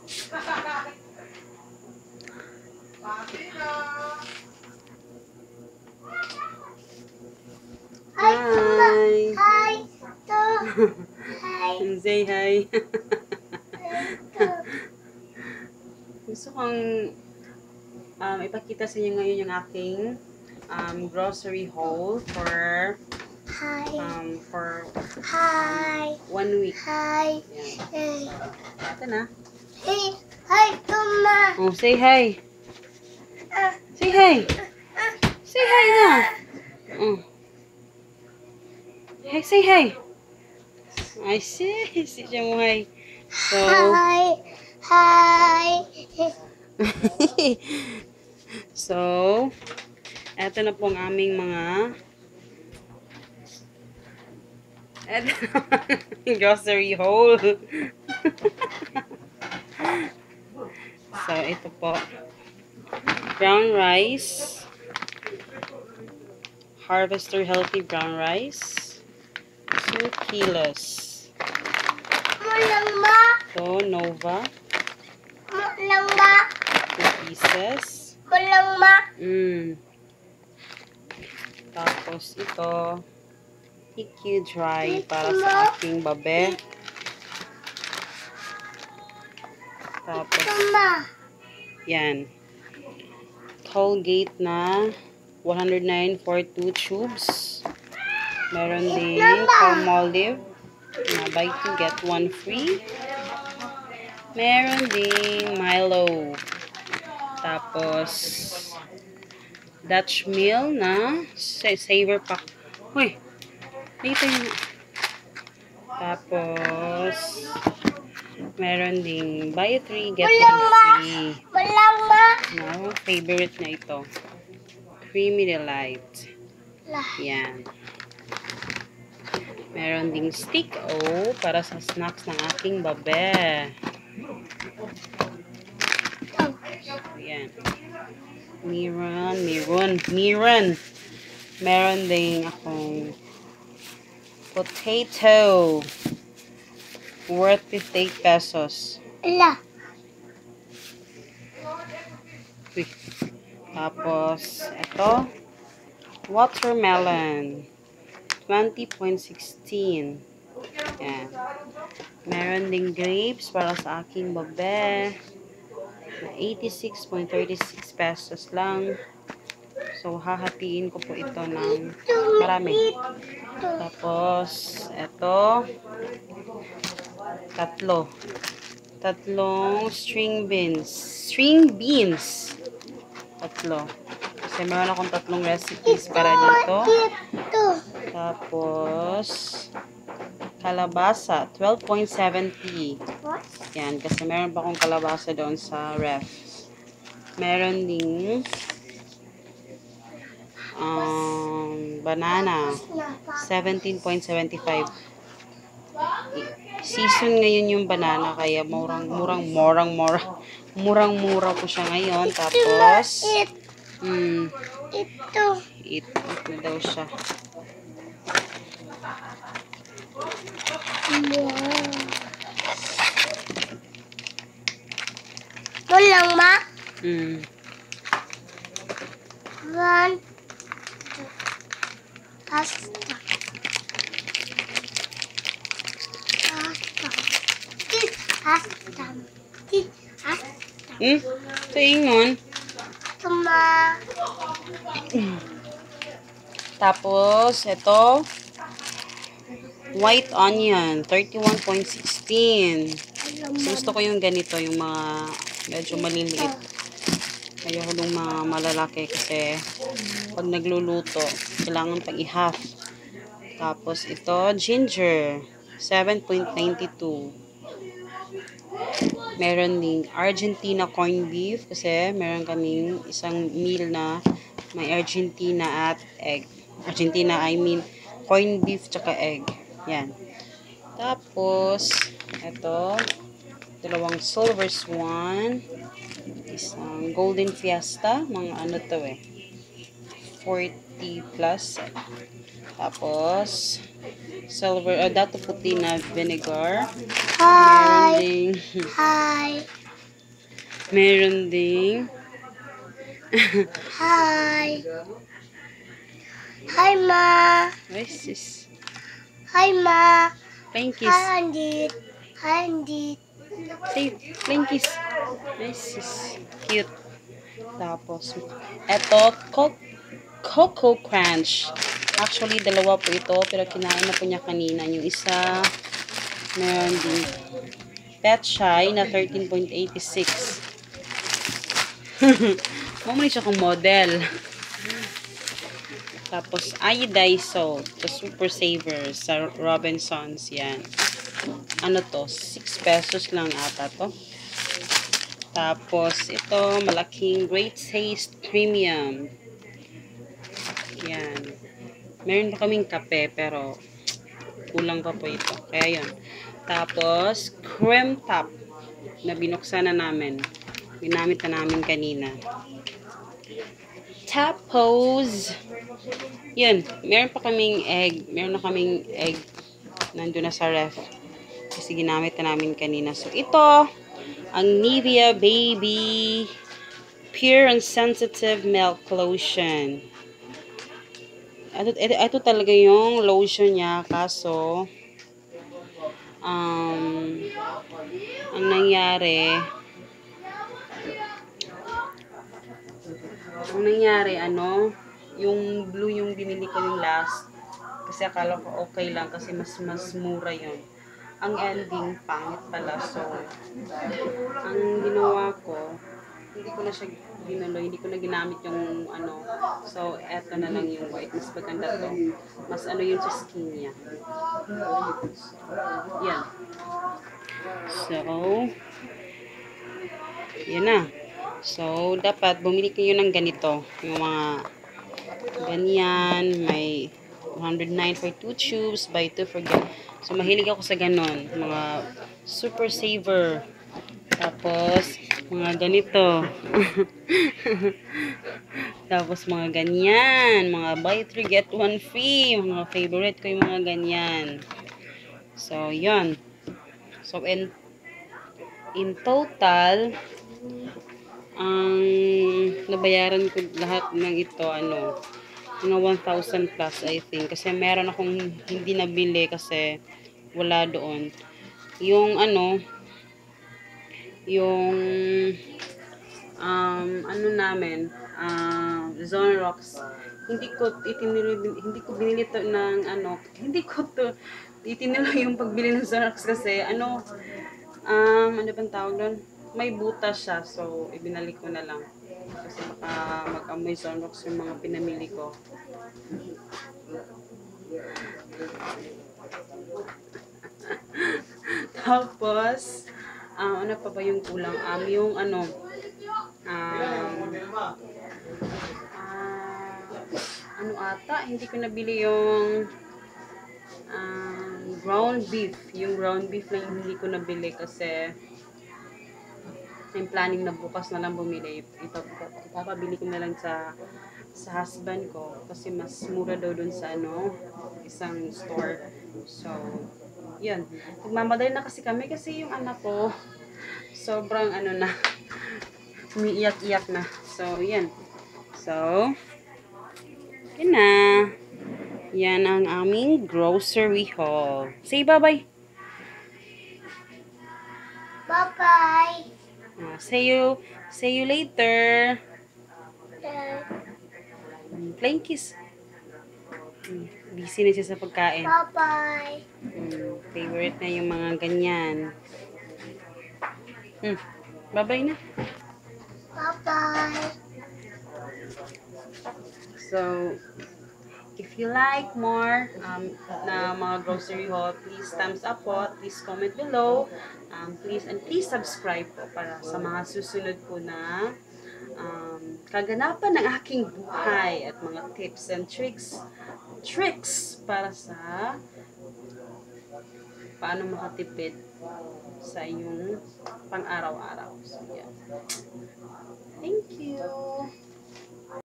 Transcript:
Hi! Hi! Hi! Say hi! Gusto kong ipakita sa inyo ngayon yung aking grocery haul for Hi! for Hi! 1 week. Hi! Yan. Ito na. Hey! Hi, Tuma! Oh, say hi! Say hi! Say hi na! Oh. Hey, say hi! I see. Si siya mo hi. So, Hi! Hi! so, eto na po ang aming mga grocery haul. So, ito po. Brown rice. Harvester healthy brown rice. 2 kilos. Mulang ma! Ito, Nova. Mulang ma! 2 pieces. Mulang ma! Tapos, ito. PQ dry para sa aking babe. Tapos, Tuma! yan. Colgate na 109 for 2 tubes. Meron din Palmolive na buy 2 get 1 free. Meron din Milo. Tapos, Dutch meal na saver pack. Uy, dito yun. Tapos, meron ding buy 3 get 1 free. Mulang ma! No, favorite na ito. Creamy Delight. Yan. Meron ding stick O para sa snacks ng aking babe. Yan. Miron. Meron ding akong potato worth 58 pesos. Ala! Uy. Tapos, ito, watermelon, 20.16. Yan. Meron ding grapes para sa aking babe. 86.36 pesos lang. So, hahatiin ko po ito ng marami. Tapos, ito, tatlong string beans. Tatlo. Kasi meron akong tatlong recipes para dito. Tapos, kalabasa, 12.70. Yan, kasi meron pa akong kalabasa doon sa ref. Meron ding banana, 17.75. Season ngayon yung banana, kaya murang-mura po siya ngayon. Tapos, eat na daw siya. Mulang ma! One. Pasta. Sa ingon. Tuma. Tapos, ito, white onion, 31.16. Gusto ko yung ganito, yung mga medyo maliliit. Ayoko nung mga malalaki kasi pag nagluluto, kailangan pang i-half. Tapos, ito, ginger, 7.92. Meron ding Argentina corned beef kasi meron kaming isang meal na may Argentina at egg. Argentina, I mean, corned beef tsaka egg. Yan. Tapos, ito, dalawang silver swan, isang golden fiesta, mga ano to 40 plus. Tapos, silver, dato puti na vinegar. Hi! Meron ding Hi! Meron ding Hi. Hi, Ma. what is this? Hi, Ma. Plain kiss. Hi, Andit. Hi, Andit. Say, plain kiss. This is cute. Tapos, eto, Cocoa Crunch. Actually, dalawa po ito, pero kinain na po niya kanina. Yung isa, meron din Petchay na 13.86. Mamali siya kong model. Tapos, iodized salt. The Super Saver sa Robinsons. Yan. Ano to? 6 pesos lang ata to. Tapos, ito, malaking Great Taste Premium. Yan. Meron pa kaming kape, pero kulang pa po ito. Kaya yun. Tapos, cream top na binuksan na namin. Ginamit na namin kanina. Tapos, yun. Meron pa kaming egg. Meron na kaming egg. Nandun na sa ref. Kasi ginamit na namin kanina. So, ito, ang Nivea Baby Pure and Sensitive Milk Lotion. Ito talaga yung lotion niya. Kaso, ang nangyari, yung blue yung binili ko yung last. Kasi akala ko okay lang kasi mas mura yun. Ang ending, pangit pala. So, ang ginawa ko, hindi ko na siya hindi ko na ginamit yung So, eto na lang yung white. Mas maganda to. Mas yun sa skin niya. Yan. So, yan na. So, dapat bumili kayo ng ganito. Yung mga ganyan. May 109 for 2 tubes. Buy 2 for get. So, mahilig ako sa ganon. Mga super saver. Tapos, mga ganito. Tapos, mga ganyan. Mga buy 3 get 1 free. Mga favorite ko yung mga ganyan. So, yun. So, in total, ang nabayaran ko lahat ng ito, mga 1,000 plus, I think. Kasi meron akong hindi nabili kasi wala doon. Yung, yung, namin, Zone Rocks, hindi ko binili to ng, hindi ko to, itinilo yung pagbili ng Zone Rocks kasi, ano bang tawag doon? May butas siya, so ibinalik ko na lang. Kasi baka mag-amoy Zonrox yung mga pinamili ko. Tapos, ano pa ba yung kulang? Yung hindi ko nabili yung ground beef. Yung ground beef lang yung hindi ko nabili kasi I'm planning na bukas na lang bumili. Ipapabili ko na lang sa husband ko kasi mas mura daw dun sa isang store. So, yun. Nagmamadali na kasi kami kasi yung anak ko sobrang na umiiyak-iyak na. So, yan. So, yun na. Yan ang aming grocery haul. Say bye-bye. Bye-bye. See you later. Plain kiss. Busy na siya sa pagkain. Bye-bye. Favorite na yung mga ganyan. Bye-bye na. Bye-bye. So, if you like more na mga grocery haul, please thumbs up po. Please comment below. Please subscribe po para sa mga susunod po na kaganapan ng aking buhay at mga tips and tricks para sa paano makatipid sa iyong pang-araw-araw. So, yeah. Thank you.